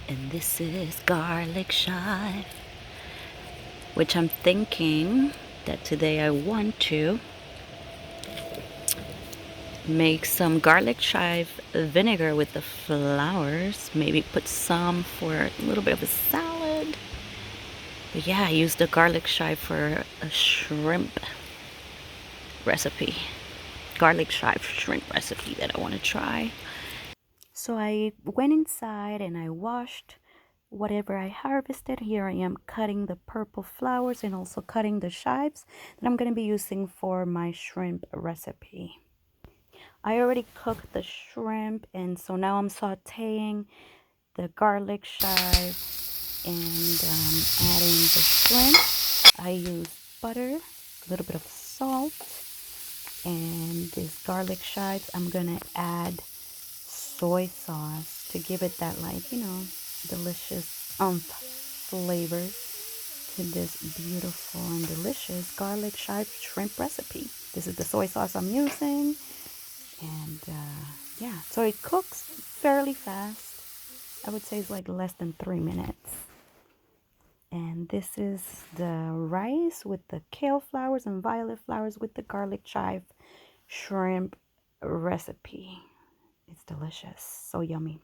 And this is garlic chive, which I'm thinking that today I want to make some garlic chive vinegar with the flowers. Maybe put some for a little bit of a salad. But yeah, I used the garlic chive for a shrimp recipe. Garlic chive shrimp recipe that I want to try. So I went inside and I washed whatever I harvested. Here I am cutting the purple flowers and also cutting the chives that I'm going to be using for my shrimp recipe. I already cooked the shrimp, and so now I'm sauteing the garlic chive and adding the shrimp. I use butter, a little bit of salt, and this garlic chives I'm gonna add soy sauce to give it that, like, delicious flavor to this beautiful and delicious garlic chive shrimp recipe. This is the soy sauce I'm using. And yeah, so it cooks fairly fast. I would say it's like less than 3 minutes. And this is the rice with the kale flowers and violet flowers with the garlic chive shrimp recipe. It's delicious, so yummy.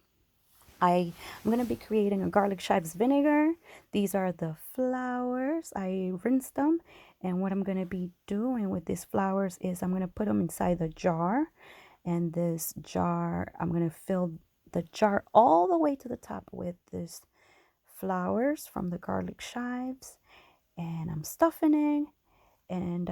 I'm going to be creating a garlic chives vinegar. These are the flowers. I rinsed them. And what I'm going to be doing with these flowers is I'm going to put them inside the jar. And this jar, I'm going to fill the jar all the way to the top with this flowers from the garlic chives. And I'm stuffing it. And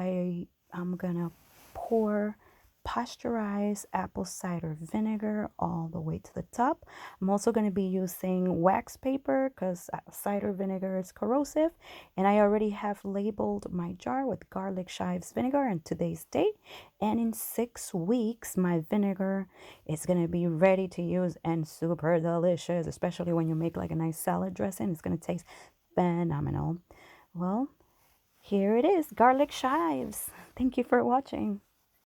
I'm going to pour pasteurized apple cider vinegar all the way to the top. I'm also going to be using wax paper because cider vinegar is corrosive, and I already have labeled my jar with garlic chives vinegar and today's date, and in 6 weeks my vinegar is going to be ready to use and super delicious, especially when you make like a nice salad dressing. It's going to taste phenomenal. Well, here it is, garlic chives. Thank you for watching.